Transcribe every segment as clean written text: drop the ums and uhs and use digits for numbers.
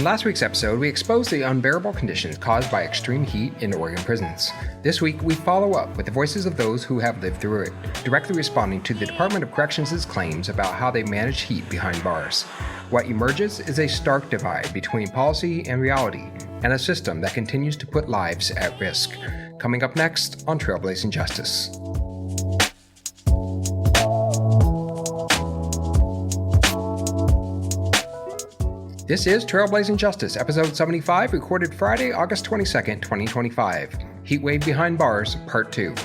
last week's episode, we exposed the unbearable conditions caused by extreme heat in Oregon prisons. This week, we follow up with the voices of those who have lived through it, directly responding to the Department of Corrections' claims about how they manage heat behind bars. What emerges is a stark divide between policy and reality, and a system that continues to put lives at risk. Coming up next on Trailblazing Justice. This is Trailblazing Justice, episode 75, recorded Friday, August 22nd, 2025. Heatwave Behind Bars, part 2.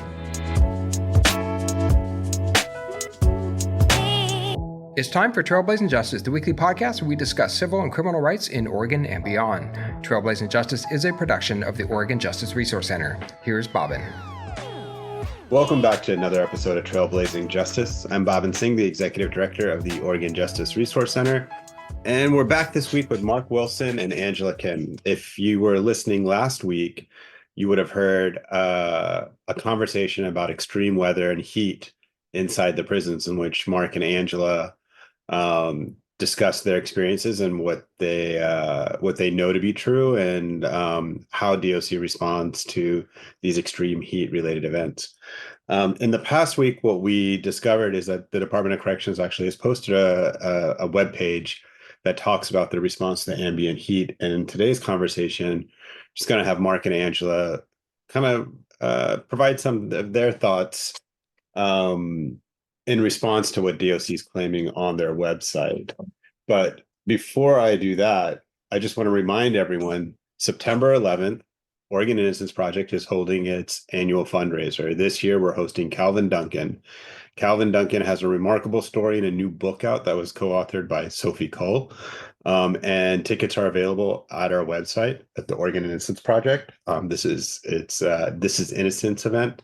It's time for Trailblazing Justice, the weekly podcast where we discuss civil and criminal rights in Oregon and beyond. Trailblazing Justice is a production of the Oregon Justice Resource Center. Here's Bobbin. Welcome back to another episode of Trailblazing Justice. I'm Bobbin Singh, the Executive Director of the Oregon Justice Resource Center. And we're back this week with Mark Wilson and Angela Kim. If you were listening last week, you would have heard a conversation about extreme weather and heat inside the prisons, in which Mark and Angela discussed their experiences and what they know to be true, and how DOC responds to these extreme heat-related events. In the past week, what we discovered is that the Department of Corrections actually has posted a web page that talks about the response to ambient heat. And in today's conversation, just going to have Mark and Angela kind of provide some of their thoughts in response to what DOC is claiming on their website. But before I do that, I just want to remind everyone, September 11th, Oregon Innocence Project is holding its annual fundraiser. This year, we're hosting Calvin Duncan. Calvin Duncan has a remarkable story and a new book out that was co-authored by Sophie Cole. And tickets are available at our website at the Oregon Innocence Project. This is Innocence event.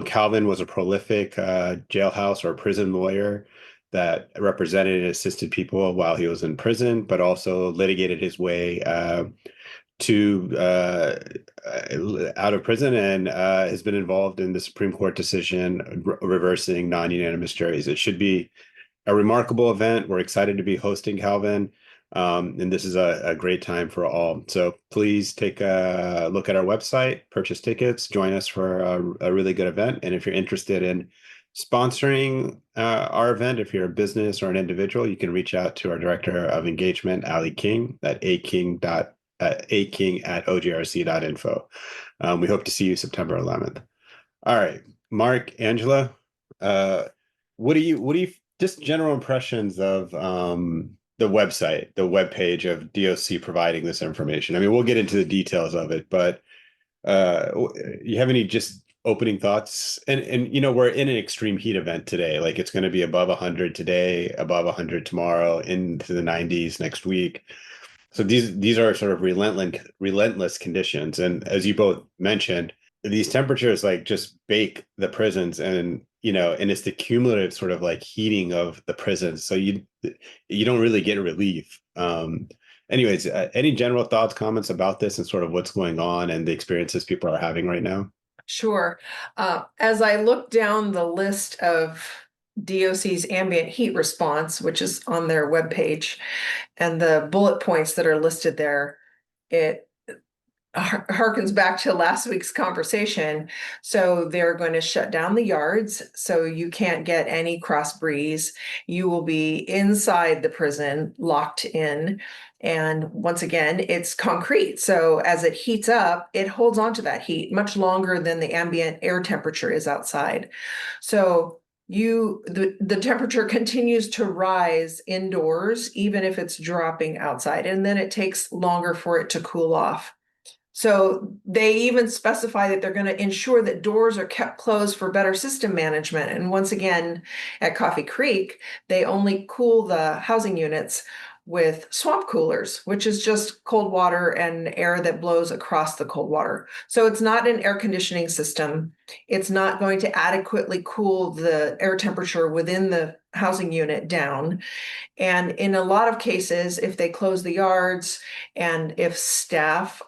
Calvin was a prolific jailhouse or prison lawyer that represented and assisted people while he was in prison, but also litigated his way out of prison, and has been involved in the Supreme Court decision reversing non-unanimous juries. It should be a remarkable event. We're excited to be hosting Calvin, and this is a great time for all. So please take a look at our website, purchase tickets, join us for a really good event. And if you're interested in sponsoring our event, if you're a business or an individual, you can reach out to our Director of Engagement, Ali King, at aking@ogrc.info. We hope to see you September 11th. All right, Mark, Angela, what do you just general impressions of the website, the webpage of DOC providing this information? I mean, we'll get into the details of it, but you have any just opening thoughts? And you know, we're in an extreme heat event today. Like, it's going to be above 100 today, above 100 tomorrow, into the 90s next week. So these are sort of relentless conditions. And as you both mentioned, these temperatures like just bake the prisons, and and it's the cumulative sort of like heating of the prisons. So you don't really get relief. Anyways, any general thoughts, comments about this and sort of what's going on and the experiences people are having right now? Sure. As I look down the list of DOC's ambient heat response, which is on their webpage, and the bullet points that are listed there, it harkens back to last week's conversation. So they're going to shut down the yards, so you can't get any cross breeze. You will be inside the prison, locked in. And once again, it's concrete. So as it heats up, it holds on to that heat much longer than the ambient air temperature is outside. So the temperature continues to rise indoors, even if it's dropping outside, and then it takes longer for it to cool off. So they even specify that they're going to ensure that doors are kept closed for better system management. And once again, at Coffee Creek, they only cool the housing units with swamp coolers, which is just cold water and air that blows across the cold water. So it's not an air conditioning system. It's not going to adequately cool the air temperature within the housing unit down. And in a lot of cases, if they close the yards and if staff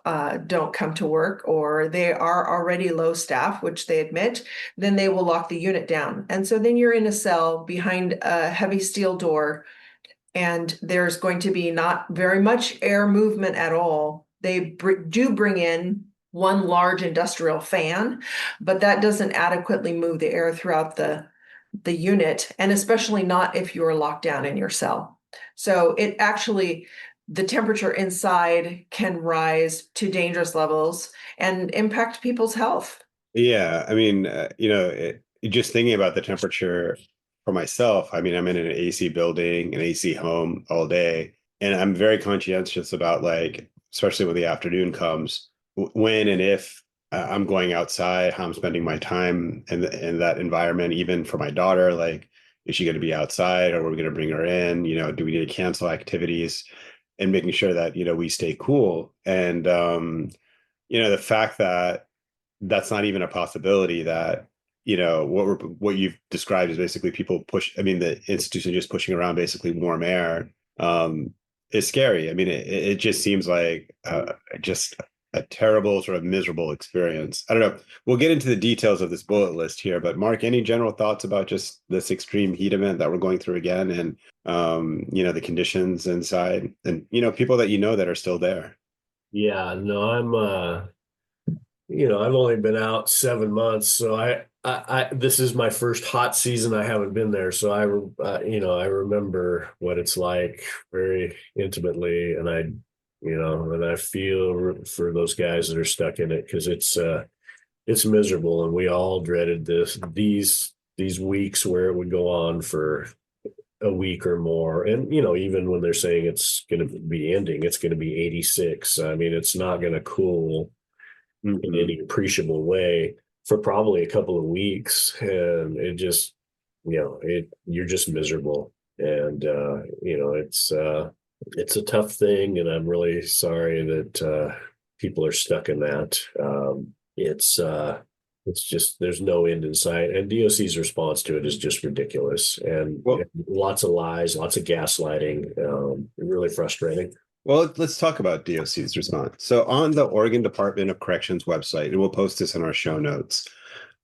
don't come to work, or they are already low staff, which they admit, then they will lock the unit down. And so then you're in a cell behind a heavy steel door and there's going to be not very much air movement at all. They do bring in one large industrial fan, but that doesn't adequately move the air throughout the unit, and especially not if you're locked down in your cell. So it actually, the temperature inside can rise to dangerous levels and impact people's health. Yeah, I mean, just thinking about the temperature for myself, I mean, I'm in an AC building, an AC home all day, and I'm very conscientious about like, especially when the afternoon comes, when and if I'm going outside, how I'm spending my time in that environment, even for my daughter, like, is she going to be outside or are we going to bring her in? Do we need to cancel activities and making sure that, we stay cool. And, the fact that that's not even a possibility that what you've described is basically people push, I mean, the institution just pushing around basically warm air, is scary. I mean, it just seems like just a terrible, sort of miserable experience. I don't know, we'll get into the details of this bullet list here, but Mark, any general thoughts about just this extreme heat event that we're going through again, and the conditions inside, and people that that are still there? Yeah, no, I've only been out 7 months, so this is my first hot season. I haven't been there, so I remember what it's like very intimately, and I feel for those guys that are stuck in it, because it's miserable, and we all dreaded these weeks where it would go on for a week or more. And even when they're saying it's going to be ending, it's going to be 86. I mean, it's not going to cool in any appreciable way for probably a couple of weeks, and it just you're just miserable. And it's a tough thing, and I'm really sorry that people are stuck in that. It's just, there's no end in sight, and DOC's response to it is just ridiculous, and lots of lies, lots of gaslighting, really frustrating. Well, let's talk about DOC's response. So on the Oregon Department of Corrections website, and we'll post this in our show notes,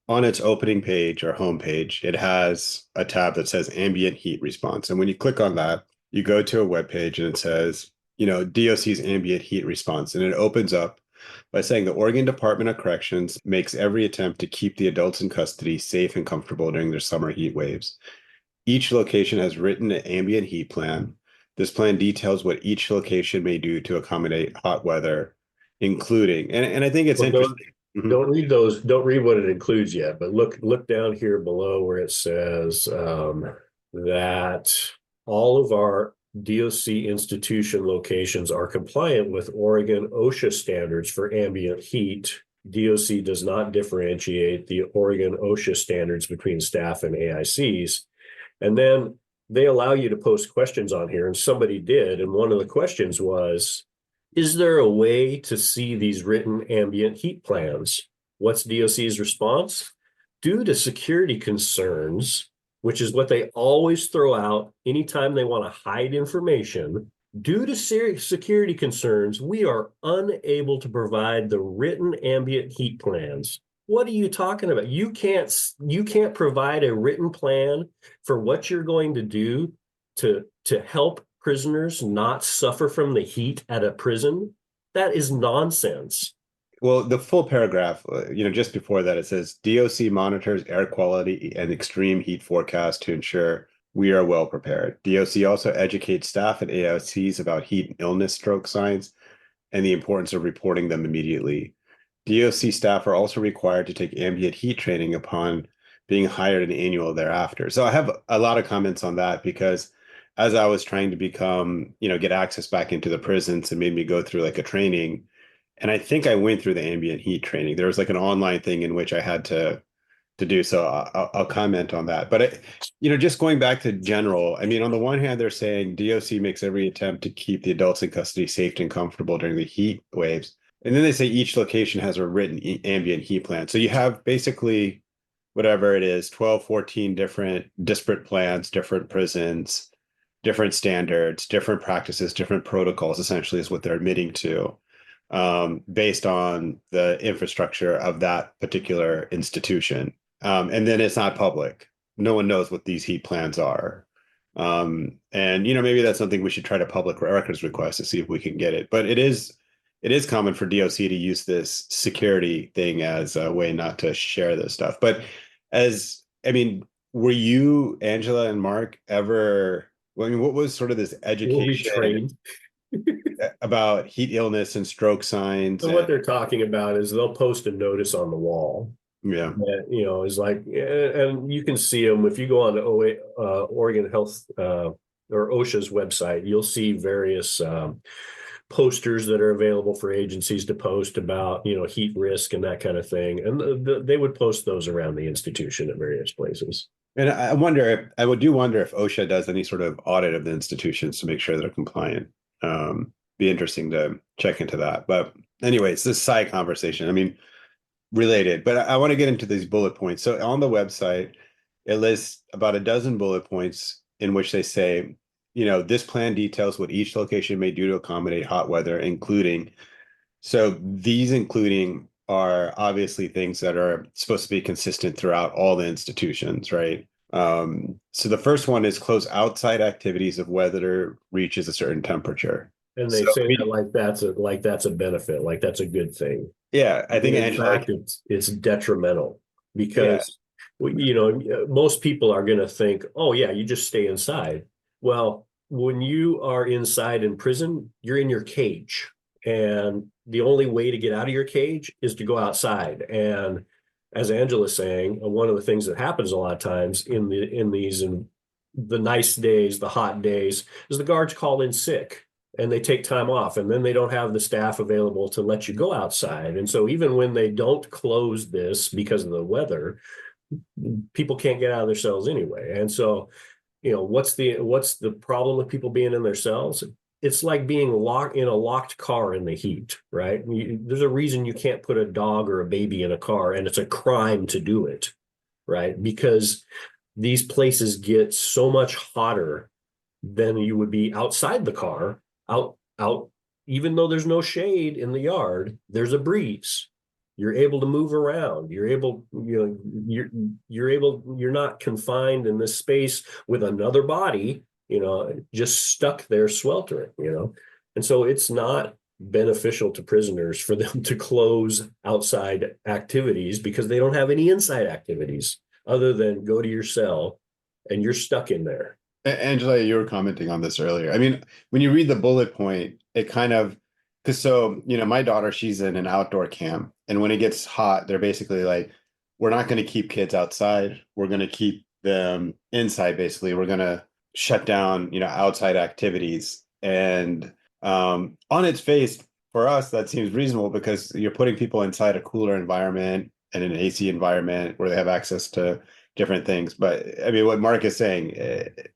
on its opening page or homepage, it has a tab that says ambient heat response. And when you click on that, you go to a web page and it says, DOC's ambient heat response. And it opens up by saying the Oregon Department of Corrections makes every attempt to keep the adults in custody safe and comfortable during their summer heat waves. Each location has written an ambient heat plan. This plan details what each location may do to accommodate hot weather, including, and I think it's interesting. Don't read those. Don't read what it includes yet, but look down here below where it says that all of our DOC institution locations are compliant with Oregon OSHA standards for ambient heat. DOC does not differentiate the Oregon OSHA standards between staff and AICs. And then they allow you to post questions on here, and somebody did. And one of the questions was, is there a way to see these written ambient heat plans? What's DOC's response? Due to security concerns, which is what they always throw out anytime they want to hide information, due to security concerns, we are unable to provide the written ambient heat plans. What are you talking about? You can't provide a written plan for what you're going to do to help prisoners not suffer from the heat at a prison. That is nonsense. Well, the full paragraph, just before that, it says DOC monitors air quality and extreme heat forecast to ensure we are well prepared. DOC also educates staff and AICs about heat and illness stroke signs and the importance of reporting them immediately. DOC staff are also required to take ambient heat training upon being hired an annual thereafter. So I have a lot of comments on that, because as I was trying to become, get access back into the prisons, it made me go through like a training. And I think I went through the ambient heat training. There was like an online thing in which I had to do. So I'll comment on that. But, just going back to general, I mean, on the one hand, they're saying DOC makes every attempt to keep the adults in custody safe and comfortable during the heat waves. And then they say each location has a written ambient heat plan. So you have basically whatever it is, 12, 14 different disparate plans, different prisons, different standards, different practices, different protocols, essentially is what they're admitting to, based on the infrastructure of that particular institution. And then it's not public. No one knows what these heat plans are. And maybe that's something we should try to public records request to see if we can get it. But it is common for DOC to use this security thing as a way not to share this stuff. But were you, Angela and Mark, ever? Well, I mean, what was sort of this We'll be education trained. about heat illness and stroke signs? So what they're talking about is they'll post a notice on the wall. Yeah. That, is like, and you can see them if you go on to Oregon Health or OSHA's website. You'll see various posters that are available for agencies to post about heat risk and that kind of thing, and they would post those around the institution at various places. And I wonder, I do wonder if OSHA does any sort of audit of the institutions to make sure they're compliant. Be interesting to check into that. But anyway, it's this side conversation. I mean, related, but I want to get into these bullet points. So on the website, it lists about a dozen bullet points in which they say, this plan details what each location may do to accommodate hot weather, including. So these including are obviously things that are supposed to be consistent throughout all the institutions, right? So the first one is close outside activities if weather reaches a certain temperature. And they say that that's a benefit, like that's a good thing. Yeah, I think in fact, it's detrimental because most people are going to think, oh yeah, you just stay inside. Well, when you are inside in prison, you're in your cage, and the only way to get out of your cage is to go outside. And as Angela's saying, one of the things that happens a lot of times in the nice days, the hot days, is the guards call in sick and they take time off, and then they don't have the staff available to let you go outside. And so even when they don't close this because of the weather, people can't get out of their cells anyway. And so, what's the problem with people being in their cells? It's like being locked in a locked car in the heat, right? There's a reason you can't put a dog or a baby in a car, and it's a crime to do it, right? Because these places get so much hotter than you would be outside the car. Out, even though there's no shade in the yard, there's a breeze. You're able to move around. You're not confined in this space with another body, just stuck there sweltering, And so it's not beneficial to prisoners for them to close outside activities because they don't have any inside activities other than go to your cell and you're stuck in there. Angela, you were commenting on this earlier. I mean, when you read the bullet point, it kind of, my daughter, she's in an outdoor camp, and when it gets hot, they're basically like, we're not going to keep kids outside. We're going to keep them inside. Basically, we're going to shut down, outside activities. And on its face, for us, that seems reasonable because you're putting people inside a cooler environment and an AC environment where they have access to different things. But I mean, what Mark is saying,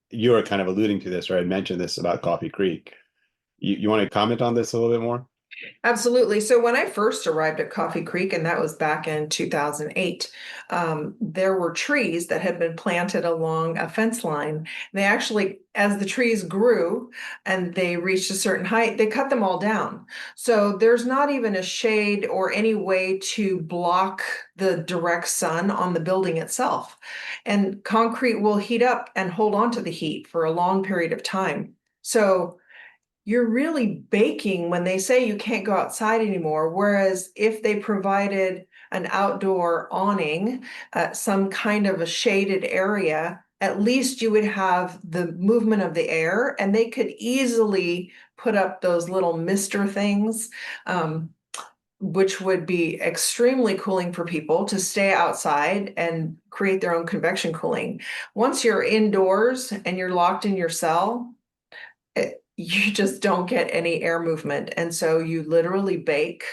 you were kind of alluding to this, or I mentioned this about Coffee Creek. You want to comment on this a little bit more? Absolutely. So when I first arrived at Coffee Creek, and that was back in 2008, there were trees that had been planted along a fence line. They actually, as the trees grew and they reached a certain height, they cut them all down. So there's not even a shade or any way to block the direct sun on the building itself. And concrete will heat up and hold on to the heat for a long period of time. So you're really baking when they say you can't go outside anymore. Whereas if they provided an outdoor awning, some kind of a shaded area, at least you would have the movement of the air, and they could easily put up those little mister things, which would be extremely cooling for people to stay outside and create their own convection cooling. Once you're indoors and you're locked in your cell, you just don't get any air movement. And so you literally bake.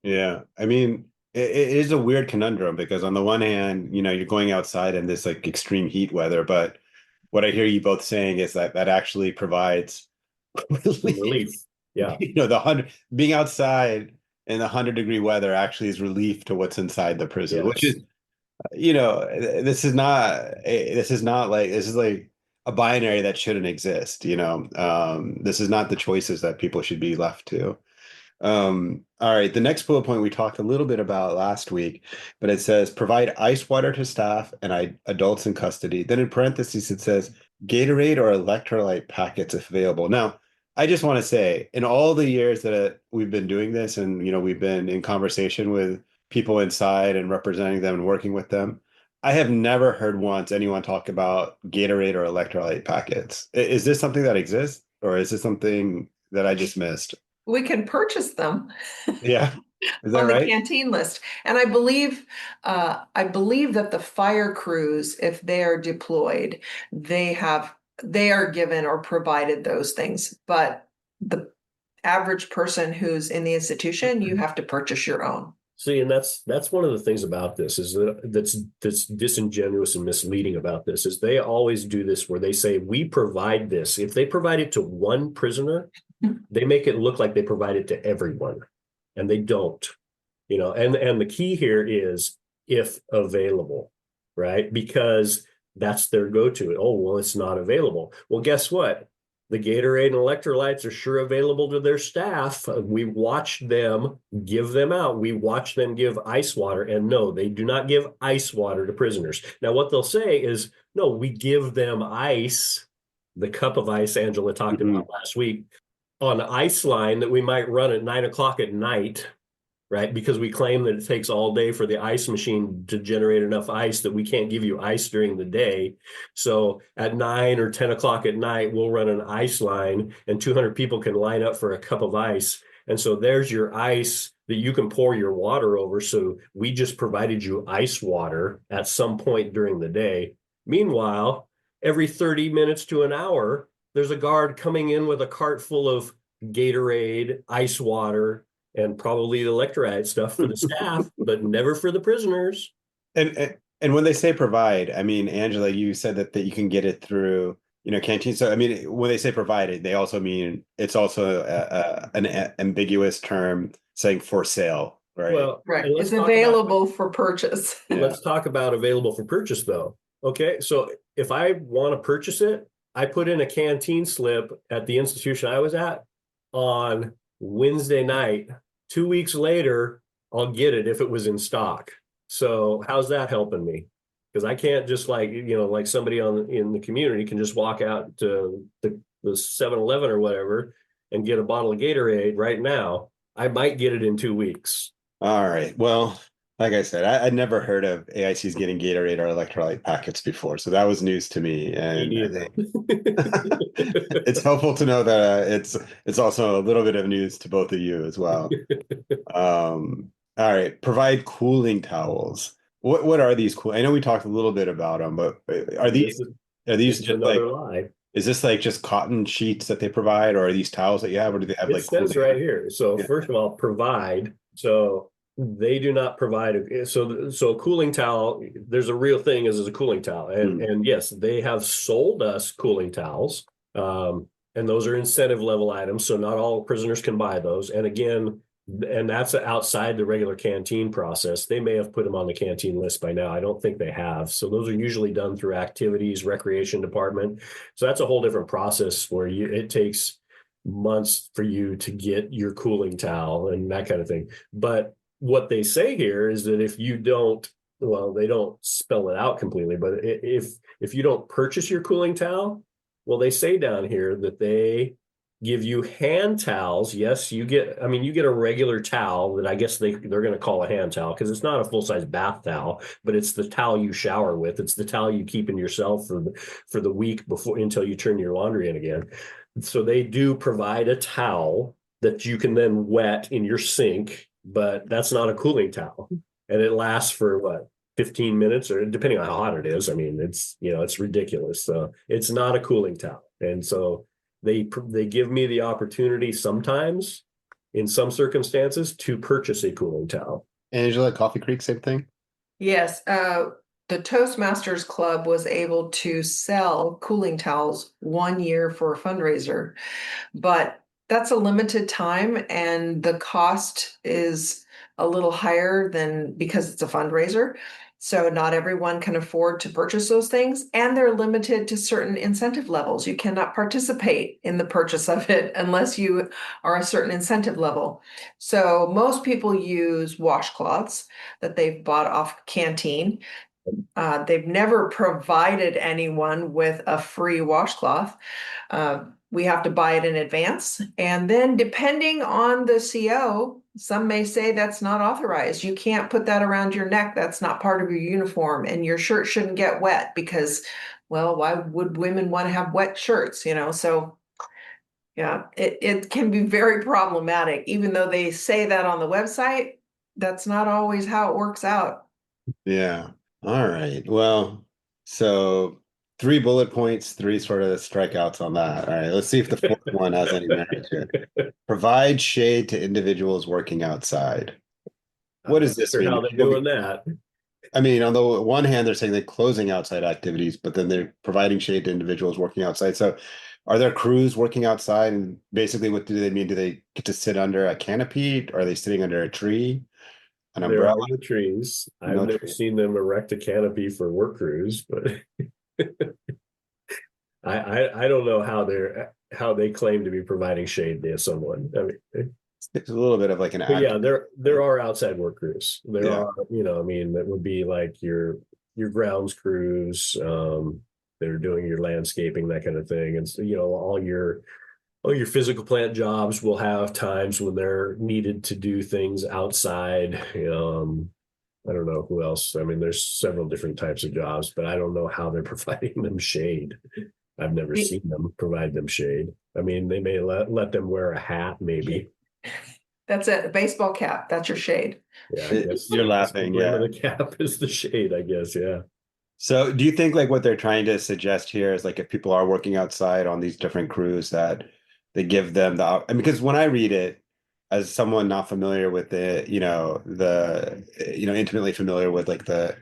Yeah. I mean, it is a weird conundrum because on the one hand, you're going outside in this like extreme heat weather, but what I hear you both saying is that actually provides relief. Yeah. Being outside in the 100-degree weather actually is relief to what's inside the prison, yes. Which is, this is like a binary that shouldn't exist. This is not the choices that people should be left to. All right, the next bullet point we talked a little bit about last week, but it says provide ice water to staff and adults in custody. Then in parentheses it says Gatorade or electrolyte packets if available. Now, I just want to say, in all the years that we've been doing this, and we've been in conversation with people inside and representing them and working with them, I have never heard once anyone talk about Gatorade or electrolyte packets. Is this something that exists, or is this something that I just missed? We can purchase them Yeah, is that on the right? canteen list. And I believe that the fire crews, if they are deployed, they are given or provided those things. But the average person who's in the institution, you have to purchase your own. See, and that's one of the things about this is that's disingenuous and misleading about this is they always do this where they say we provide this. If they provide it to one prisoner, they make it look like they provide it to everyone, and they don't. And the key here is if available, right? Because that's their go-to. Oh, well, it's not available. Well, guess what? The Gatorade and electrolytes are sure available to their staff. We watch them give them out. We watch them give ice water. And no, they do not give ice water to prisoners. Now, what they'll say is, no, we give them ice, the cup of ice Angela talked about last week, on ice line that we might run at 9 o'clock at night, right? Because we claim that it takes all day for the ice machine to generate enough ice that we can't give you ice during the day. So at 9 or 10 o'clock at night, we'll run an ice line and 200 people can line up for a cup of ice. And so there's your ice that you can pour your water over. So we just provided you ice water at some point during the day. Meanwhile, every 30 minutes to an hour, there's a guard coming in with a cart full of Gatorade, ice water, and probably the electrolyte stuff for the staff, but never for the prisoners. And when they say provide, I mean, Angela, you said that you can get it through, canteen. So, I mean, when they say provided, they also mean it's also an ambiguous term saying for sale, right? Well, Right. It's available for purchase. Let's talk about available for purchase, though. Okay, so if I want to purchase it, I put in a canteen slip at the institution I was at on Wednesday night. 2 weeks later, I'll get it if it was in stock. So how's that helping me? Because I can't just like somebody in the community can just walk out to the 7-Eleven or whatever and get a bottle of Gatorade right now. I might get it in 2 weeks. All right. Well, like I said, I'd never heard of AICs getting Gatorade or electrolyte packets before, so that was news to me. And I think it's helpful to know that it's also a little bit of news to both of you as well. All right. Provide cooling towels. What are these cool? I know we talked a little bit about them, but are these just like lie. Is this like just cotton sheets that they provide, or are these towels that you have, or do they have It like says cooling? right here. So first of all, provide. So they do not provide so a cooling towel. There's a real thing as a cooling towel, and yes, they have sold us cooling towels, and those are incentive level items. So not all prisoners can buy those. And again, and that's outside the regular canteen process. They may have put them on the canteen list by now. I don't think they have. So those are usually done through activities, recreation department. So that's a whole different process where it takes months for you to get your cooling towel and that kind of thing. But what they say here is that if you don't, well, they don't spell it out completely, but if you don't purchase your cooling towel, well, they say down here that they give you hand towels. Yes, you get a regular towel that I guess they're going to call a hand towel because it's not a full-size bath towel, but it's the towel you shower with. It's the towel you keep in yourself for the week before until you turn your laundry in again. So they do provide a towel that you can then wet in your sink, but that's not a cooling towel. And it lasts for what, 15 minutes or depending on how hot it is. I mean, it's ridiculous. So it's not a cooling towel. And so they give me the opportunity sometimes in some circumstances to purchase a cooling towel. Angela, Coffee Creek, same thing? Yes. The Toastmasters Club was able to sell cooling towels 1 year for a fundraiser, but that's a limited time and the cost is a little higher than because it's a fundraiser. So not everyone can afford to purchase those things, and they're limited to certain incentive levels. You cannot participate in the purchase of it unless you are a certain incentive level. So most people use washcloths that they've bought off Canteen. They've never provided anyone with a free washcloth. We have to buy it in advance. And then depending on the CO, some may say that's not authorized. You can't put that around your neck. That's not part of your uniform. And your shirt shouldn't get wet because, well, why would women want to have wet shirts? So yeah, it can be very problematic. Even though they say that on the website, that's not always how it works out. Yeah. All right. Well, so 3 bullet points, 3 sort of strikeouts on that. All right. Let's see if the fourth one has any merit to it. Provide shade to individuals working outside. What does this Sure mean? how they're doing that. I mean, on the one hand, they're saying they're closing outside activities, but then they're providing shade to individuals working outside. So are there crews working outside? And basically, what do they mean? Do they get to sit under a canopy? Are they sitting under a tree, an There umbrella? are no trees. I've No never tree. seen them erect a canopy for work crews, but I don't know how they claim to be providing shade to someone. I mean, It's a little bit of like an but yeah, act. there are outside work crews. There Yeah. are, I mean, that would be like your grounds crews, that are doing your landscaping, that kind of thing. And so, all your physical plant jobs will have times when they're needed to do things outside. I don't know who else. I mean, there's several different types of jobs, but I don't know how they're providing them shade. I've never seen them provide them shade. I mean, they may let them wear a hat, maybe. That's it, a baseball cap, that's your shade. Yeah, I guess You're that's the laughing, brim yeah. of the cap is the shade, I guess. Yeah. So do you think like what they're trying to suggest here is like if people are working outside on these different crews that they give them I mean, because when I read it as someone not familiar with it, intimately familiar with like the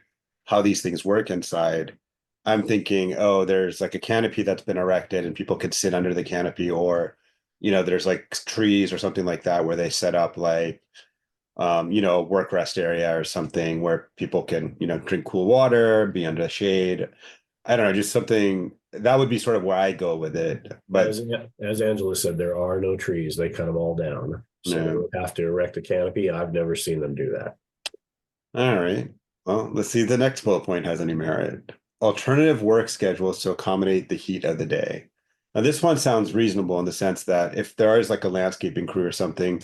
how these things work inside, I'm thinking, oh, there's like a canopy that's been erected and people could sit under the canopy, or there's like trees or something like that where they set up like work rest area or something where people can, drink cool water, be under the shade. I don't know, just something that would be sort of where I go with it. But As Angela said, there are no trees. They cut them all down. So they no. would have to erect a canopy. I've never seen them do that. All right. Well, let's see if the next bullet point has any merit. Alternative work schedules to accommodate the heat of the day. Now, this one sounds reasonable in the sense that if there is like a landscaping crew or something,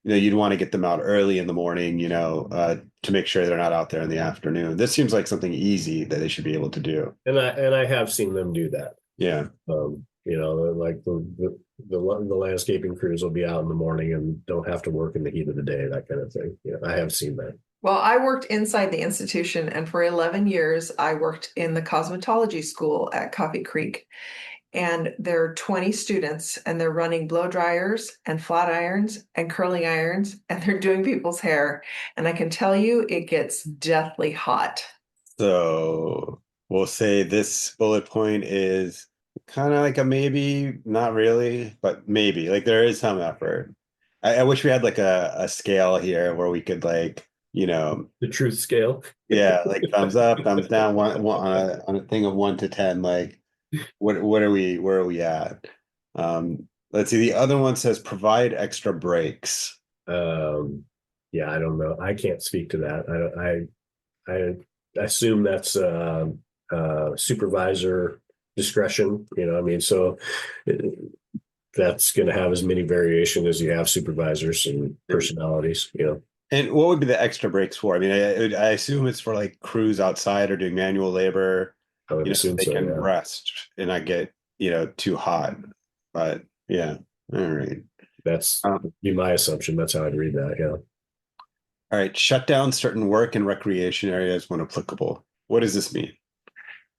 you'd want to get them out early in the morning, to make sure they're not out there in the afternoon. This seems like something easy that they should be able to do. And I have seen them do that. Yeah. Like the landscaping crews will be out in the morning and don't have to work in the heat of the day, that kind of thing. Yeah, I have seen that. Well, I worked inside the institution, and for 11 years, I worked in the cosmetology school at Coffee Creek. And there are 20 students, and they're running blow dryers and flat irons and curling irons, and they're doing people's hair. And I can tell you, it gets deathly hot. So we'll say this bullet point is kind of like a maybe, not really, but maybe. Like there is some effort. I wish we had like a scale here where we could like, The truth scale. yeah, like thumbs up, thumbs down, one on a thing of 1 to 10. Like, what are we? Where are we at? Let's see. The other one says provide extra breaks. Yeah, I don't know. I can't speak to that. I assume that's supervisor discretion. I mean, so that's going to have as many variation as you have supervisors and personalities. And what would be the extra breaks for? I mean, I assume it's for like crews outside or doing manual labor. I would assume they so. can Yeah. rest and not get too hot. But yeah, all right. That's be my assumption. That's how I'd read that. Yeah. All right. Shut down certain work and recreation areas when applicable. What does this mean?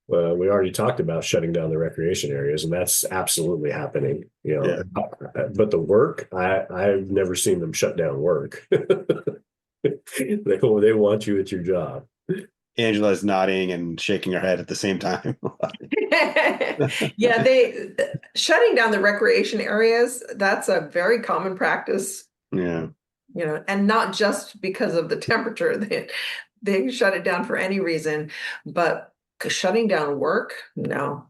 We already talked about shutting down the recreation areas, and that's absolutely happening. Yeah. But the work, I've never seen them shut down work. They want you at your job. Angela's nodding and shaking her head at the same time. Yeah, shutting down the recreation areas, that's a very common practice. Yeah. And not just because of the temperature. They shut it down for any reason, but shutting down work, no.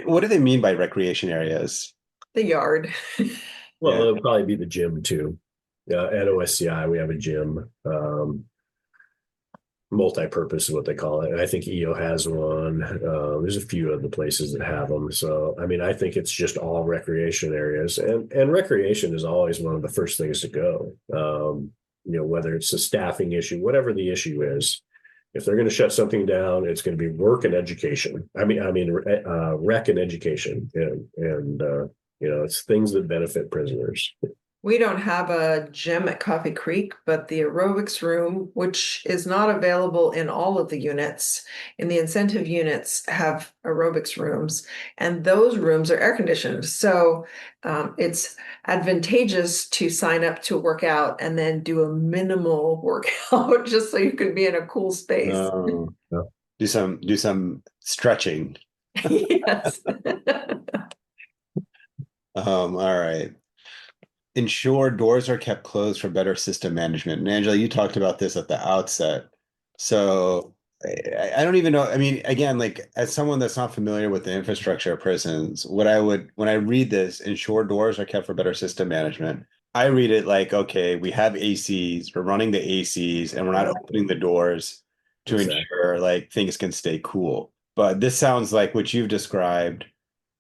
What do they mean by recreation areas? The yard. Well, Yeah. it'll probably be the gym too. At OSCI, we have a gym. multi-purpose is what they call it. And I think EO has one. There's a few other places that have them. So, I mean, I think it's just all recreation areas, and recreation is always one of the first things to go. Whether it's a staffing issue, whatever the issue is, if they're going to shut something down, it's going to be work and education. Rec and education, and it's things that benefit prisoners. We don't have a gym at Coffee Creek, but the aerobics room, which is not available in all of the units, in the incentive units have aerobics rooms, and those rooms are air conditioned. So it's advantageous to sign up to work out and then do a minimal workout just so you can be in a cool space. Do some stretching. Yes. All right. Ensure doors are kept closed for better system management. And Angela, you talked about this at the outset. So I don't even know. I mean, again, like as someone that's not familiar with the infrastructure of prisons, when I read this, ensure doors are kept for better system management, I read it like, okay, we have ACs, we're running the ACs, and we're not opening the doors to ensure like things can stay cool. But this sounds like what you've described,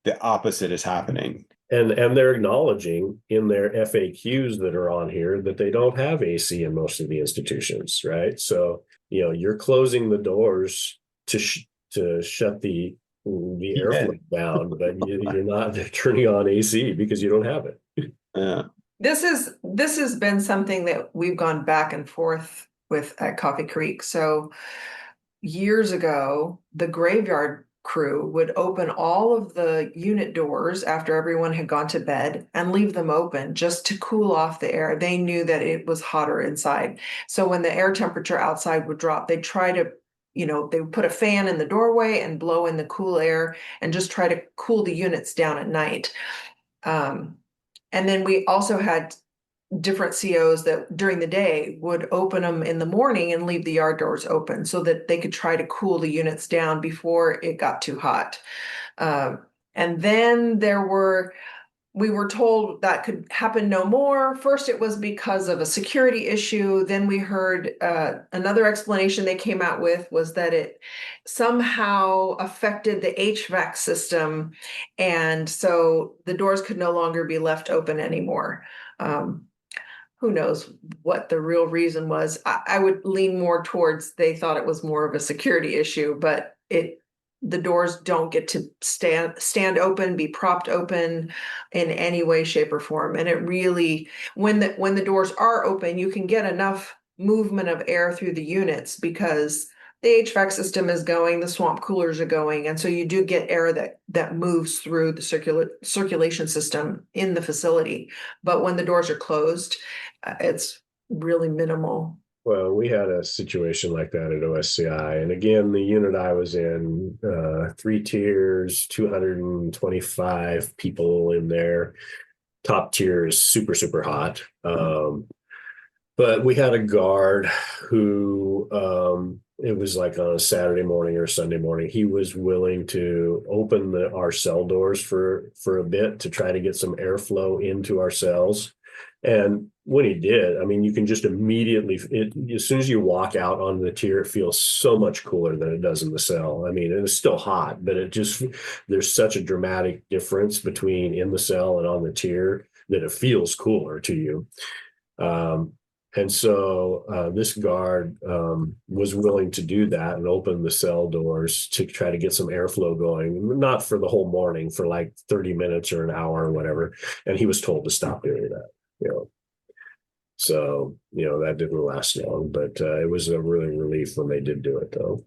the opposite is happening. And they're acknowledging in their FAQs that are on here that they don't have AC in most of the institutions, right? So, you're closing the doors to shut the airflow down, but you're not turning on AC because you don't have it. Yeah. This has been something that we've gone back and forth with at Coffee Creek. So years ago, the graveyard crew would open all of the unit doors after everyone had gone to bed and leave them open just to cool off the air. They knew that it was hotter inside. So when the air temperature outside would drop, they'd try to, they would put a fan in the doorway and blow in the cool air and just try to cool the units down at night. And then we also had different COs that during the day would open them in the morning and leave the yard doors open so that they could try to cool the units down before it got too hot. And then we were told that could happen no more. First, it was because of a security issue. Then we heard another explanation they came out with was that it somehow affected the HVAC system. And so the doors could no longer be left open anymore. Who knows what the real reason was. I would lean more towards they thought it was more of a security issue, but the doors don't get to stand open, be propped open in any way, shape, or form. And it really, when the doors are open, you can get enough movement of air through the units because the HVAC system is going, the swamp coolers are going, and so you do get air that moves through the circulation system in the facility. But when the doors are closed, it's really minimal. Well, we had a situation like that at OSCI. And again, the unit I was in, 3 tiers, 225 people in there. Top tier is super, super hot. But we had a guard who, it was like on a Saturday morning or Sunday morning, he was willing to open our cell doors for a bit to try to get some airflow into our cells. And when he did, I mean, you can just immediately, as soon as you walk out on the tier, it feels so much cooler than it does in the cell. I mean, it's still hot, but there's such a dramatic difference between in the cell and on the tier that it feels cooler to you. And so this guard was willing to do that and open the cell doors to try to get some airflow going, not for the whole morning, for like 30 minutes or an hour or whatever. And he was told to stop doing that, So, that didn't last long, but it was a really relief when they did do it, though.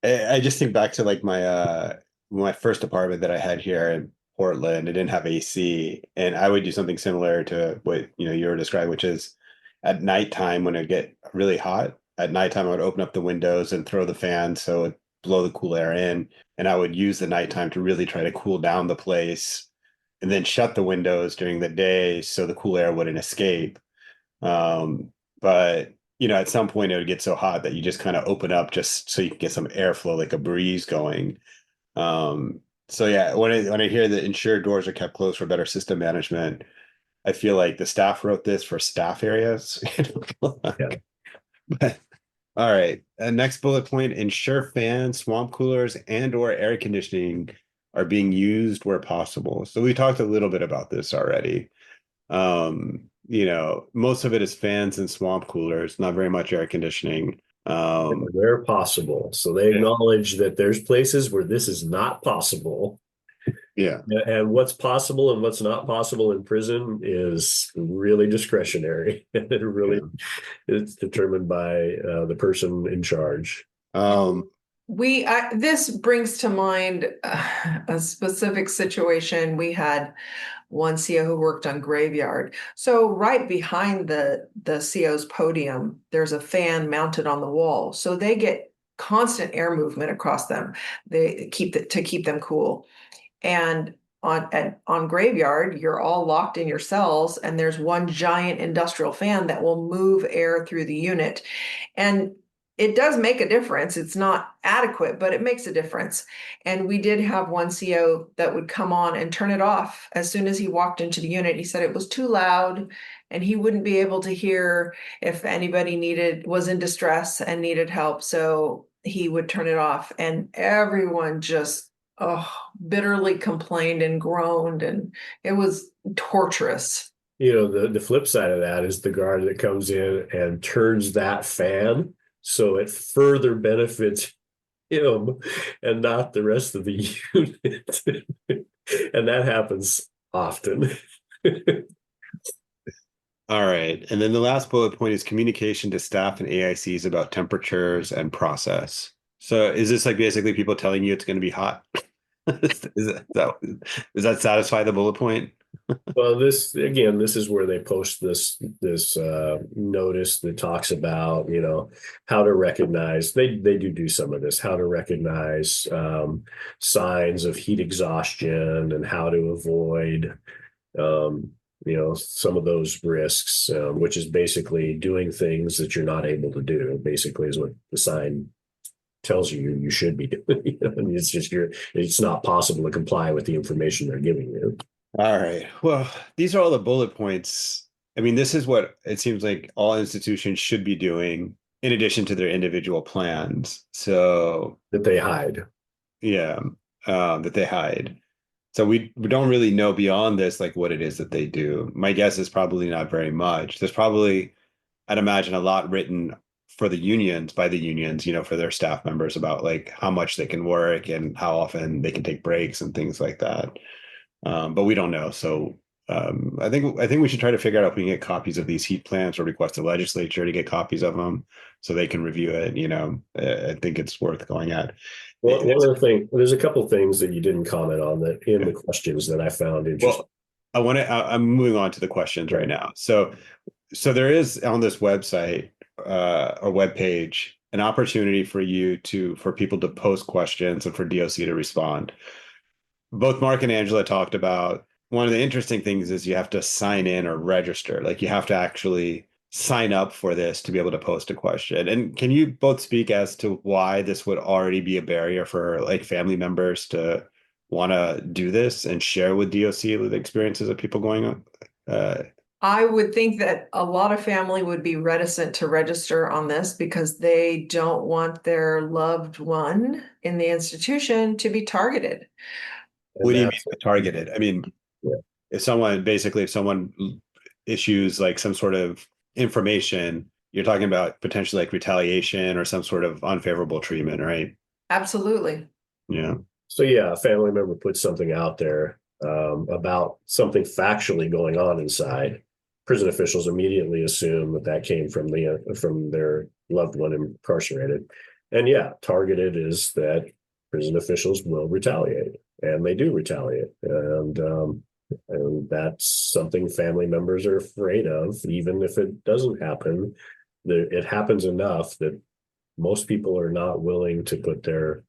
I just think back to like my first apartment that I had here in Portland. It didn't have AC, and I would do something similar to what you were describing, which is at nighttime when it get really hot. At nighttime, I would open up the windows and throw the fan so it blow the cool air in, and I would use the nighttime to really try to cool down the place, and then shut the windows during the day so the cool air wouldn't escape. But at some point it would get so hot that you just kind of open up just so you can get some airflow, like a breeze going. So yeah, when I hear that ensure doors are kept closed for better system management, I feel like the staff wrote this for staff areas. Yeah. But All right. Next bullet point, ensure fans, swamp coolers, and or air conditioning are being used where possible. So we talked a little bit about this already. Most of it is fans and swamp coolers, not very much air conditioning. Where possible. So they Yeah. acknowledge that there's places where this is not possible. Yeah. And what's possible and what's not possible in prison is really discretionary. And it really is determined by the person in charge. This brings to mind a specific situation. We had one CO who worked on graveyard. So right behind the CO's podium, there's a fan mounted on the wall. So they get constant air movement across them. They to keep them cool. And on graveyard, you're all locked in your cells, and there's one giant industrial fan that will move air through the unit. And it does make a difference. It's not adequate, but it makes a difference. And we did have one CO that would come on and turn it off as soon as he walked into the unit. He said it was too loud and he wouldn't be able to hear if anybody was in distress and needed help. So he would turn it off, and everyone just bitterly complained and groaned, and it was torturous. The flip side of that is the guard that comes in and turns that fan so it further benefits him and not the rest of the unit. And that happens often. All right. And then the last bullet point is communication to staff and AICs about temperatures and process. So is this like basically people telling you it's going to be hot? Does that satisfy the bullet point? Well, this is where they post this notice that talks about, how to recognize, they do some of this, how to recognize signs of heat exhaustion and how to avoid some of those risks, which is basically doing things that you're not able to do, basically is what the sign tells you should be doing. It's not possible to comply with the information they're giving you. All right. Well, these are all the bullet points. I mean, this is what it seems like all institutions should be doing in addition to their individual plans. So that they hide. Yeah, that they hide. So we don't really know beyond this, like what it is that they do. My guess is probably not very much. There's probably, I'd imagine, a lot written for the unions, by the unions, for their staff members about like how much they can work and how often they can take breaks and things like that. But we don't know. So I think we should try to figure out if we can get copies of these heat plans or request the legislature to get copies of them so they can review it. I think it's worth going at. Well, one other thing, there's a couple of things that you didn't comment on that in the questions that I found interesting. Well, I'm moving on to the questions right now. So there is on this website or webpage an opportunity for people to post questions and for DOC to respond. Both Mark and Angela talked about one of the interesting things is you have to sign in or register. Like you have to actually sign up for this to be able to post a question. And can you both speak as to why this would already be a barrier for like family members to want to do this and share with DOC the experiences of people going on? I would think that a lot of family would be reticent to register on this because they don't want their loved one in the institution to be targeted. What do you mean by targeted? I mean, if someone issues like some sort of information, you're talking about potentially like retaliation or some sort of unfavorable treatment, right? Absolutely. Yeah. So yeah, a family member puts something out there about something factually going on inside. Prison officials immediately assume that came from their loved one incarcerated. And yeah, targeted is that prison officials will retaliate, and they do retaliate. And that's something family members are afraid of, even if it doesn't happen. It happens enough that most people are not willing to put to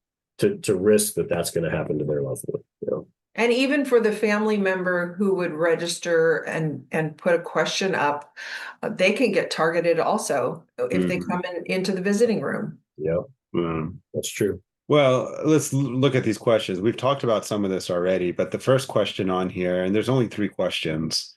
risk that's going to happen to their loved one. And even for the family member who would register and put a question up, they can get targeted also if they come into the visiting room. Yeah, that's true. Well, let's look at these questions. We've talked about some of this already, but the first question on here, and there's only 3 questions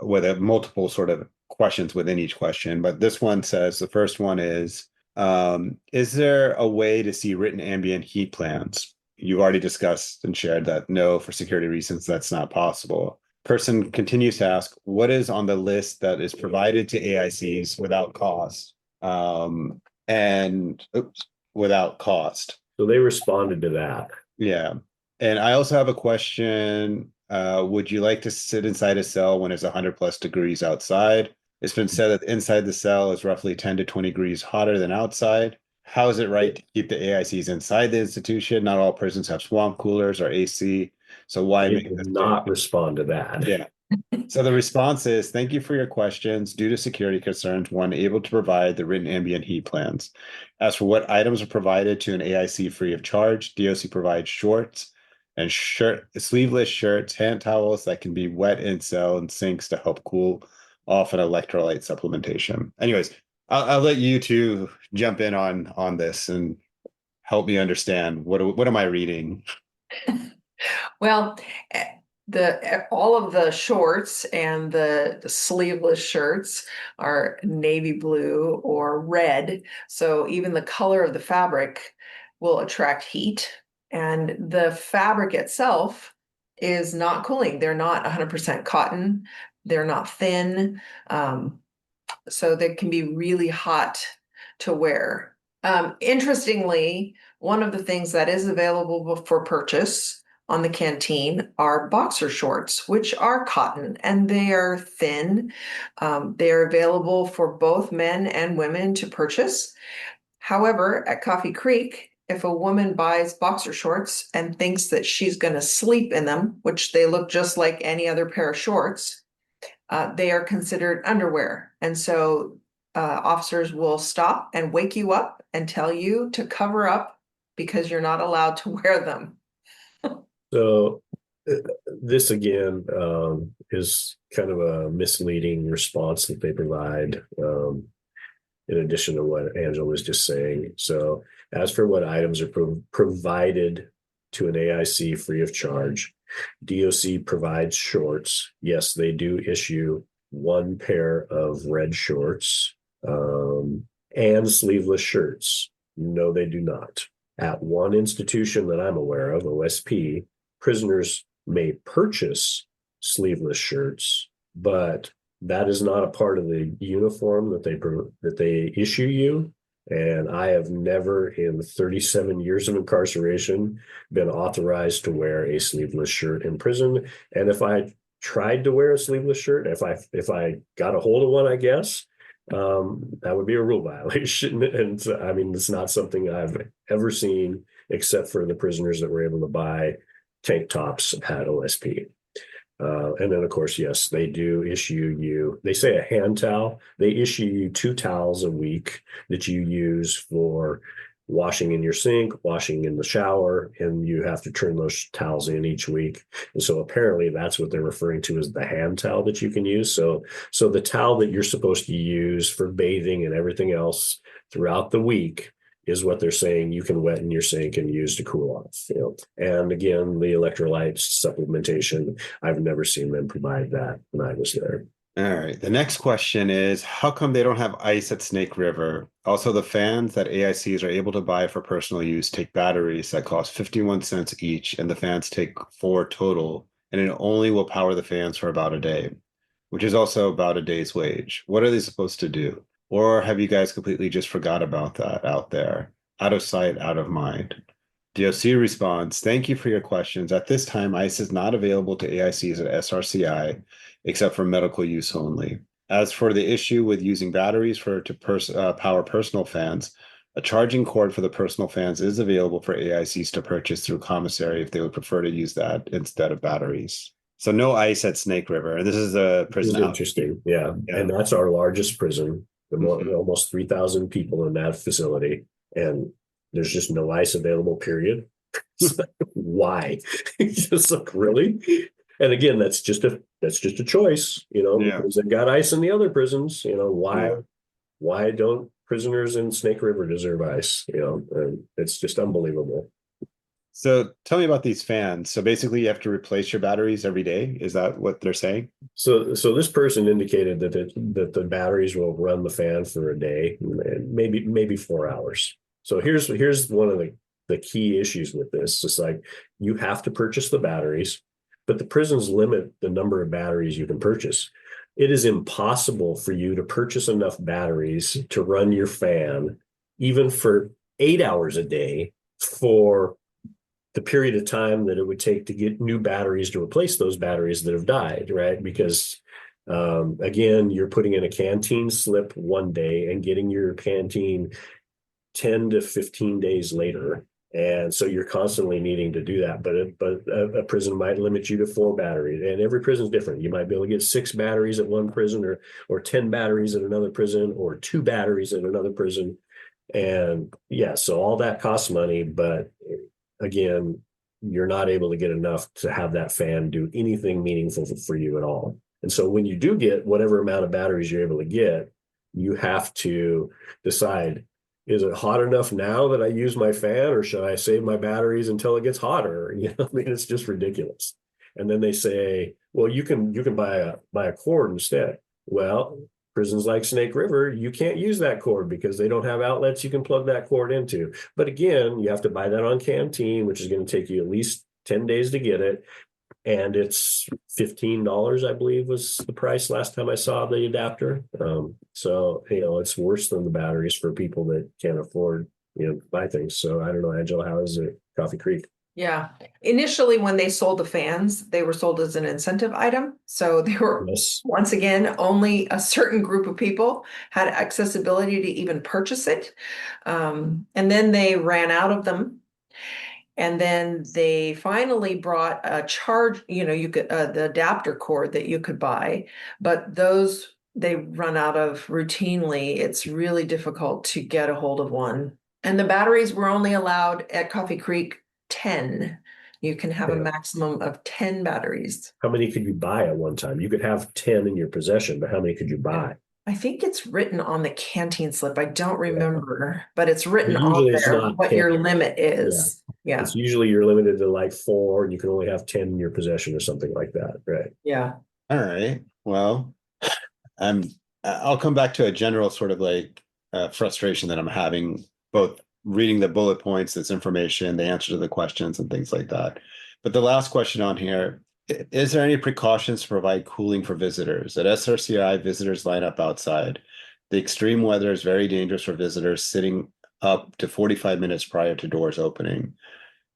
with multiple sort of questions within each question, but this one says, the first one is, Is there a way to see written ambient heat plans? You've already discussed and shared that no, for security reasons, that's not possible. Person continues to ask, what is on the list that is provided to AICs without cost? And oops, without cost. So they responded to that. Yeah. And I also have a question. Would you like to sit inside a cell when it's 100 plus degrees outside? It's been said that inside the cell is roughly 10 to 20 degrees hotter than outside. How is it right to keep the AICs inside the institution? Not all prisons have swamp coolers or AC. So why They make did this not change? respond to that. Yeah. So the response is, thank you for your questions. Due to security concerns, one able to provide the written ambient heat plans. As for what items are provided to an AIC free of charge, DOC provides shorts and sleeveless shirts, hand towels that can be wet in cell and sinks to help cool off an electrolyte supplementation. Anyways, I'll let you two jump in on this and help me understand what am I reading? Well, all of the shorts and the sleeveless shirts are navy blue or red. So even the color of the fabric will attract heat. And the fabric itself is not cooling. They're not 100% cotton. They're not thin. So they can be really hot to wear. Interestingly, one of the things that is available for purchase on the canteen are boxer shorts, which are cotton and they are thin. They are available for both men and women to purchase. However, at Coffee Creek, if a woman buys boxer shorts and thinks that she's going to sleep in them, which they look just like any other pair of shorts, they are considered underwear. And so officers will stop and wake you up and tell you to cover up because you're not allowed to wear them. So this again is kind of a misleading response that they provide, in addition to what Angela was just saying. So as for what items are provided to an AIC free of charge, DOC provides shorts. Yes, they do issue one pair of red shorts and sleeveless shirts. No, they do not. At one institution that I'm aware of, OSP, prisoners may purchase sleeveless shirts, but that is not a part of the uniform that they issue you. And I have never in 37 years of incarceration been authorized to wear a sleeveless shirt in prison. And if I tried to wear a sleeveless shirt, if I got a hold of one, I guess, that would be a rule violation. And so, I mean, it's not something I've ever seen except for the prisoners that were able to buy tank tops at OSP. And then, of course, yes, they do issue you, they say a hand towel. They issue you 2 towels a week that you use for washing in your sink, washing in the shower, and you have to turn those towels in each week. And so apparently that's what they're referring to as the hand towel that you can use. So the towel that you're supposed to use for bathing and everything else throughout the week is what they're saying you can wet in your sink and use to cool off. And again, the electrolytes supplementation, I've never seen them provide that when I was there. All right. The next question is, how come they don't have ice at Snake River? Also, the fans that AICs are able to buy for personal use take batteries that cost 51 cents each, and the fans take 4 total, and it only will power the fans for about a day, which is also about a day's wage. What are they supposed to do? Or have you guys completely just forgot about that out there? Out of sight, out of mind. DOC responds, thank you for your questions. At this time, ICE is not available to AICs at SRCI, except for medical use only. As for the issue with using batteries to power personal fans, a charging cord for the personal fans is available for AICs to purchase through commissary if they would prefer to use that instead of batteries. So no ice at Snake River. And this is a prison. Interesting. Yeah. And that's our largest prison. Almost 3,000 people in that facility. And there's just no ice available, period. Why? Just like, really? And again, that's just a choice, because they've got ice in the other prisons. Why don't prisoners in Snake River deserve ice? And it's just unbelievable. So tell me about these fans. So basically you have to replace your batteries every day. Is that what they're saying? So this person indicated that the batteries will run the fan for a day, maybe 4 hours. So here's one of the key issues with this. It's like you have to purchase the batteries, but the prisons limit the number of batteries you can purchase. It is impossible for you to purchase enough batteries to run your fan, even for 8 hours a day, for the period of time that it would take to get new batteries to replace those batteries that have died, right? Because again, you're putting in a canteen slip one day and getting your canteen 10 to 15 days later. And so you're constantly needing to do that. But a prison might limit you to 4 batteries, and every prison is different. You might be able to get 6 batteries at one prison, or 10 batteries at another prison, or 2 batteries at another prison. And yeah, so all that costs money, but again, you're not able to get enough to have that fan do anything meaningful for you at all. And so when you do get whatever amount of batteries you're able to get, you have to decide, is it hot enough now that I use my fan, or should I save my batteries until it gets hotter? You know, I mean, it's just ridiculous. And then they say, well, you can buy a cord instead. Well, prisons like Snake River, you can't use that cord because they don't have outlets you can plug that cord into. But again, you have to buy that on Canteen, which is going to take you at least 10 days to get it. And it's $15, I believe, was the price last time I saw the adapter. So, it's worse than the batteries for people that can't afford, buy things. So I don't know, Angela, how is it Coffee Creek? Yeah. Initially, when they sold the fans, they were sold as an incentive item. So they were, Yes. once again, only a certain group of people had accessibility to even purchase it. And then they ran out of them. And then they finally brought a charge, you could, the adapter cord that you could buy, but those they run out of routinely. It's really difficult to get a hold of one. And the batteries were only allowed at Coffee Creek 10. You can have a maximum of 10 batteries. How many could you buy at one time? You could have 10 in your possession, but how many could you buy? I think it's written on the canteen slip. I don't remember, but it's written on Usually it's there not what 10. your limit is. Yeah. It's usually you're limited to like 4, and you can only have 10 in your possession or something like that, right? Yeah. All right. Well, I'll come back to a general sort of like frustration that I'm having, both reading the bullet points, this information, the answer to the questions and things like that. But the last question on here, is there any precautions to provide cooling for visitors? At SRCI, visitors line up outside. The extreme weather is very dangerous for visitors sitting up to 45 minutes prior to doors opening.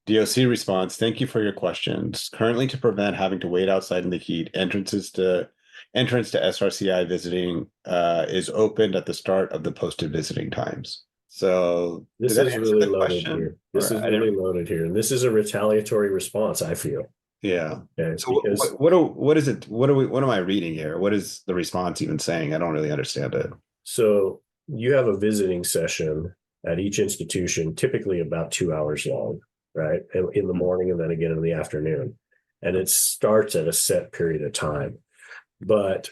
DOC response, thank you for your questions. Currently, to prevent having to wait outside in the heat, entrance to SRCI visiting is opened at the start of the posted visiting times. So this is really loaded here. This is really loaded here. And this is a retaliatory response, I feel. Yeah. Okay, so because what is it? What am I reading here? What is the response even saying? I don't really understand it. So you have a visiting session at each institution, typically about 2 hours long, right? In the morning and then again in the afternoon. And it starts at a set period of time. But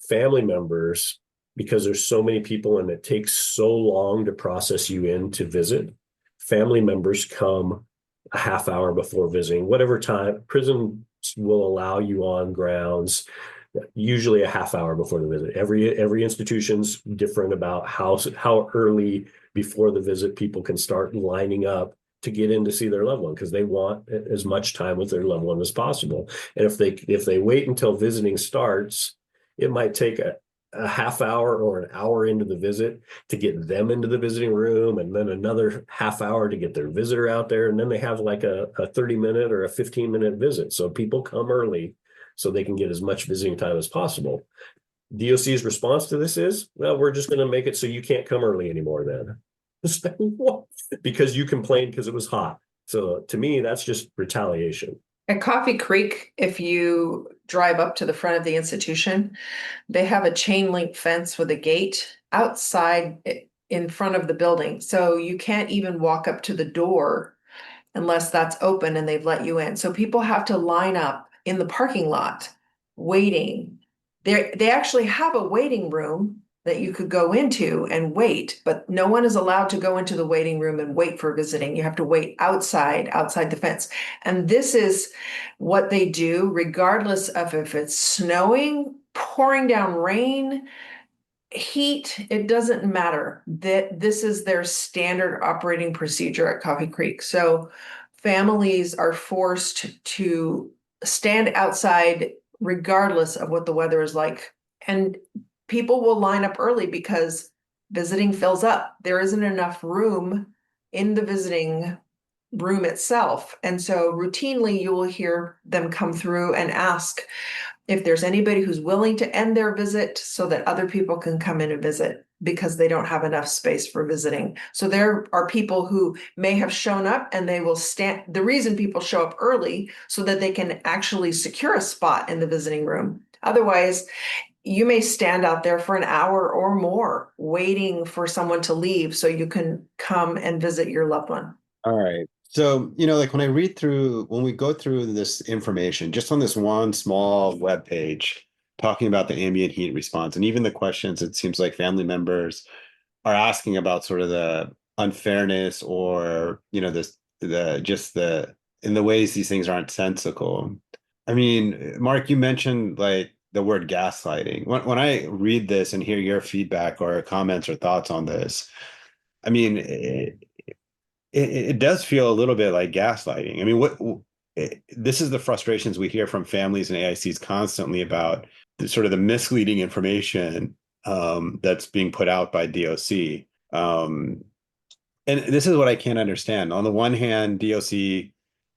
family members, because there's so many people and it takes so long to process you in to visit, family members come a half hour before visiting, whatever time. Prison will allow you on grounds, usually a half hour before the visit. Every institution's different about how early before the visit people can start lining up to get in to see their loved one, because they want as much time with their loved one as possible. And if they wait until visiting starts, it might take a half hour or an hour into the visit to get them into the visiting room, and then another half hour to get their visitor out there. And then they have like a 30-minute or a 15-minute visit. So people come early so they can get as much visiting time as possible. DOC's response to this is, well, we're just going to make it so you can't come early anymore then. Because you complained because it was hot. So to me, that's just retaliation. At Coffee Creek, if you drive up to the front of the institution, they have a chain link fence with a gate outside in front of the building. So you can't even walk up to the door unless that's open and they've let you in. So people have to line up in the parking lot waiting. They actually have a waiting room that you could go into and wait, but no one is allowed to go into the waiting room and wait for visiting. You have to wait outside the fence. And this is what they do, regardless of if it's snowing, pouring down rain, heat, it doesn't matter. That this is their standard operating procedure at Coffee Creek. So families are forced to stand outside regardless of what the weather is like. And people will line up early because visiting fills up. There isn't enough room in the visiting room itself. And so routinely you will hear them come through and ask if there's anybody who's willing to end their visit so that other people can come in and visit because they don't have enough space for visiting. So there are people who may have shown up and they will stand. The reason people show up early so that they can actually secure a spot in the visiting room. Otherwise, you may stand out there for an hour or more waiting for someone to leave so you can come and visit your loved one. All right. So, like when we go through this information, just on this one small web page, talking about the ambient heat response, and even the questions, it seems like family members are asking about sort of the unfairness or, in the ways these things aren't sensical. I mean, Mark, you mentioned like the word gaslighting. When I read this and hear your feedback or comments or thoughts on this, I mean, it does feel a little bit like gaslighting. I mean, this is the frustrations we hear from families and AICs constantly about the misleading information that's being put out by DOC. And this is what I can't understand. On the one hand, DOC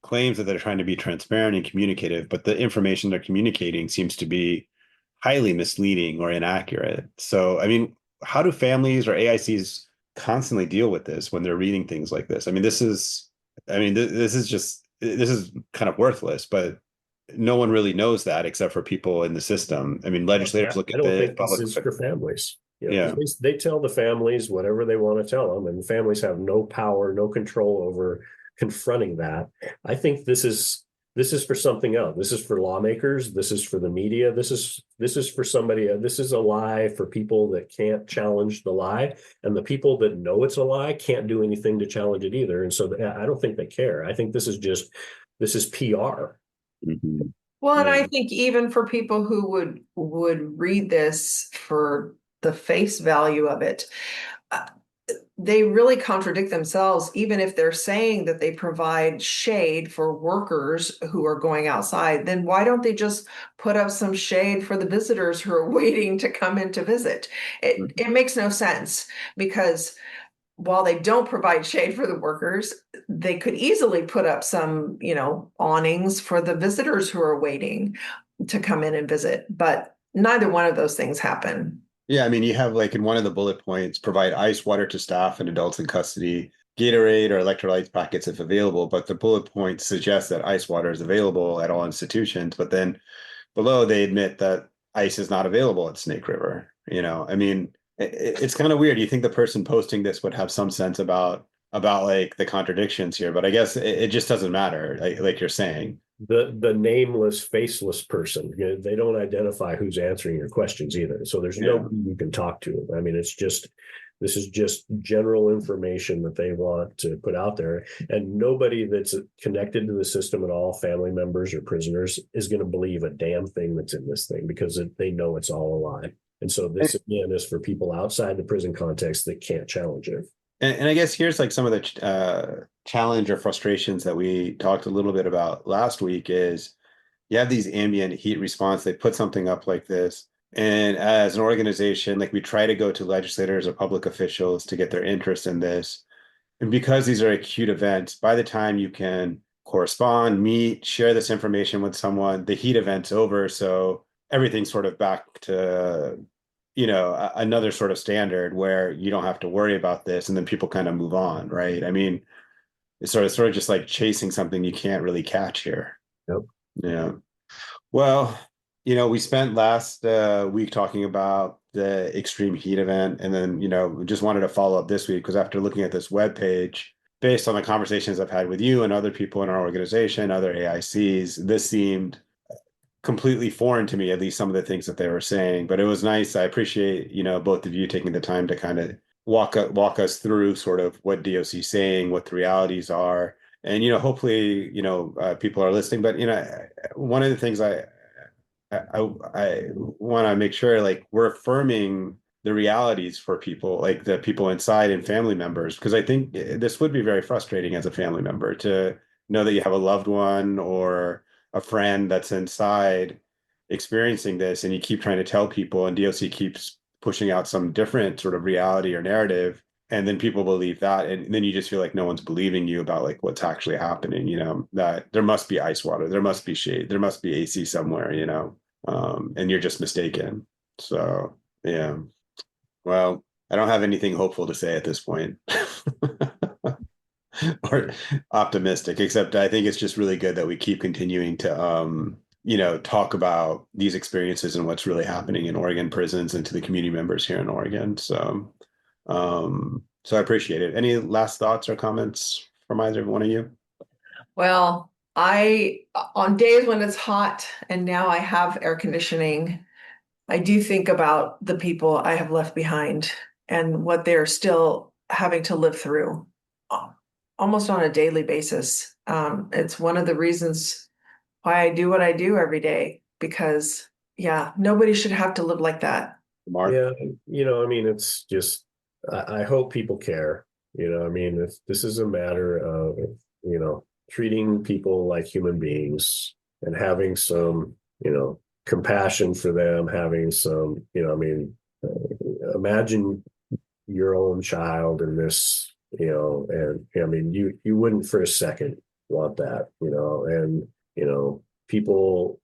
claims that they're trying to be transparent and communicative, but the information they're communicating seems to be highly misleading or inaccurate. So, I mean, how do families or AICs constantly deal with this when they're reading things like this? I mean, this is kind of worthless, but no one really knows that except for people in the system. I mean, legislators look at I don't this. think this is for families. Yeah. They tell the families whatever they want to tell them, and families have no power, no control over confronting that. I think this is for something else. This is for lawmakers. This is for the media. This is for somebody. This is a lie for people that can't challenge the lie, and the people that know it's a lie can't do anything to challenge it either. And so I don't think they care. I think this is PR. Mm-hmm. Well, and I think even for people who would read this for the face value of it, they really contradict themselves, even if they're saying that they provide shade for workers who are going outside. Then why don't they just put up some shade for the visitors who are waiting to come in to visit? It makes no sense, because while they don't provide shade for the workers, they could easily put up some, awnings for the visitors who are waiting to come in and visit. But neither one of those things happen. Yeah, I mean, you have like in one of the bullet points, provide ice water to staff and adults in custody, Gatorade or electrolytes packets if available. But the bullet point suggests that ice water is available at all institutions. But then below, they admit that ice is not available at Snake River. I mean, it's kind of weird. You think the person posting this would have some sense about like the contradictions here, but I guess it just doesn't matter, like you're saying. The nameless, faceless person, they don't identify who's answering your questions either. So there's nobody you can talk to. I mean, this is just general information that they want to put out there. And nobody that's connected to the system at all, family members or prisoners, is going to believe a damn thing that's in this thing, because they know it's all a lie. And so this, again, is for people outside the prison context that can't challenge it. And I guess here's like some of the challenge or frustrations that we talked a little bit about last week is you have these ambient heat response. They put something up like this. And as an organization, like we try to go to legislators or public officials to get their interest in this. And because these are acute events, by the time you can correspond, meet, share this information with someone, the heat event's over. So everything's sort of back to another sort of standard where you don't have to worry about this, and then people kind of move on, right? I mean, it's sort of just like chasing something you can't really catch here. Yep. Yeah. Well, we spent last week talking about the extreme heat event, and then we just wanted to follow up this week because after looking at this webpage, based on the conversations I've had with you and other people in our organization, other AICs, this seemed completely foreign to me, at least some of the things that they were saying. But it was nice. I appreciate, both of you taking the time to kind of walk us through sort of what DOC is saying, what the realities are. And, hopefully, people are listening. But, one of the things I want to make sure, like, we're affirming the realities for people, like the people inside and family members, because I think this would be very frustrating as a family member to know that you have a loved one or a friend that's inside experiencing this, and you keep trying to tell people, and DOC keeps pushing out some different sort of reality or narrative, and then people believe that, and then you just feel like no one's believing you about like what's actually happening. That there must be ice water, there must be shade, there must be AC somewhere. And you're just mistaken. So yeah. Well, I don't have anything hopeful to say at this point or optimistic, except I think it's just really good that we keep continuing to, talk about these experiences and what's really happening in Oregon prisons and to the community members here in Oregon. So I appreciate it. Any last thoughts or comments from either one of you? Well, on days when it's hot and now I have air conditioning, I do think about the people I have left behind and what they're still having to live through almost on a daily basis. It's one of the reasons why I do what I do every day, because nobody should have to live like that. Mark? Yeah, it's just, I hope people care. If this is a matter of, treating people like human beings and having some, compassion for them, having some, imagine your own child in this, and you wouldn't for a second want that, and, people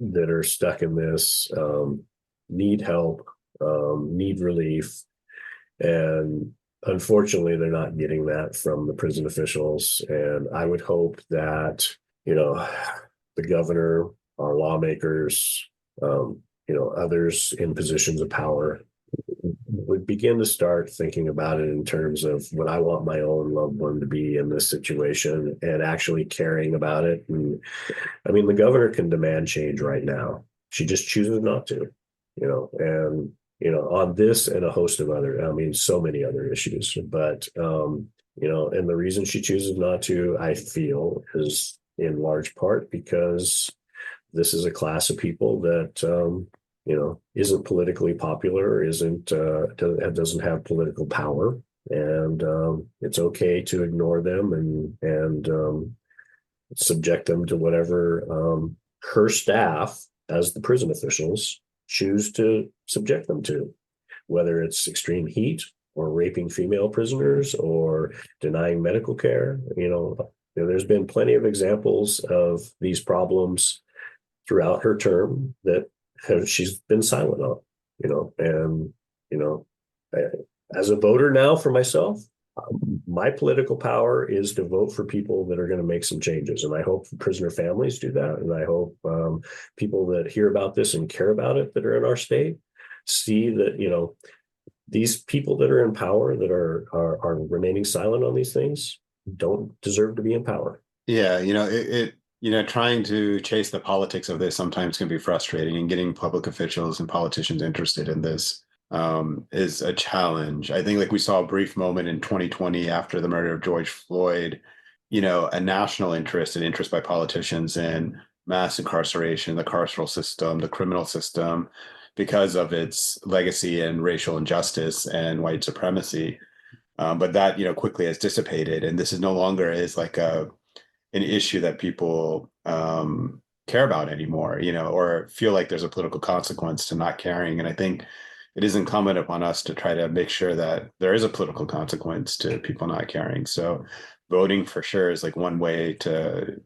that are stuck in this need help, need relief. And unfortunately, they're not getting that from the prison officials. And I would hope that, the governor, our lawmakers, others in positions of power would begin to start thinking about it in terms of what I want my own loved one to be in this situation and actually caring about it. And the governor can demand change right now. She just chooses not to, and, on this and a host of other, so many other issues. But, and the reason she chooses not to, I feel, is in large part because this is a class of people that, isn't politically popular, doesn't have political power, and it's okay to ignore them and subject them to whatever her staff, as the prison officials, choose to subject them to, whether it's extreme heat or raping female prisoners or denying medical care. There's been plenty of examples of these problems throughout her term that she's been silent on, and, as a voter now for myself, my political power is to vote for people that are going to make some changes. And I hope prisoner families do that. And I hope people that hear about this and care about it that are in our state see that, these people that are in power that are remaining silent on these things don't deserve to be in power. Yeah, trying to chase the politics of this sometimes can be frustrating, and getting public officials and politicians interested in this is a challenge. I think like we saw a brief moment in 2020 after the murder of George Floyd, a national interest and interest by politicians in mass incarceration, the carceral system, the criminal system, because of its legacy and racial injustice and white supremacy. But that, quickly has dissipated. And this is no longer like an issue that people care about anymore, or feel like there's a political consequence to not caring. And I think it is incumbent upon us to try to make sure that there is a political consequence to people not caring. So voting for sure is like one way to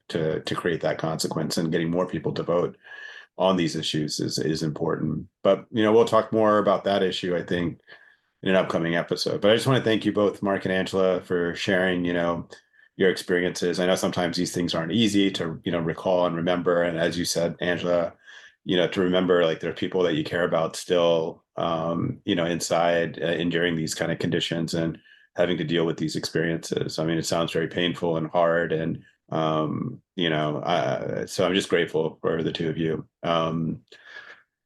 create that consequence, and getting more people to vote on these issues is important. But we'll talk more about that issue, I think, in an upcoming episode. But I just want to thank you both, Mark and Angela, for sharing, your experiences. I know sometimes these things aren't easy to, recall and remember. And as you said, Angela, to remember like there are people that you care about still, inside enduring these kind of conditions and having to deal with these experiences. I mean, it sounds very painful and hard, and So I'm just grateful for the two of you.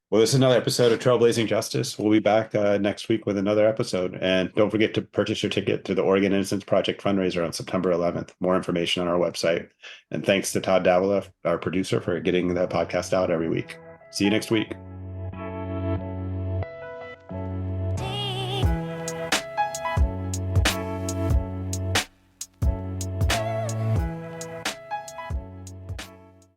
Well, this is another episode of Trailblazing Justice. We'll be back next week with another episode. And don't forget to purchase your ticket to the Oregon Innocence Project fundraiser on September 11th. More information on our website. And thanks to Todd Davila, our producer, for getting the podcast out every week. See you next week.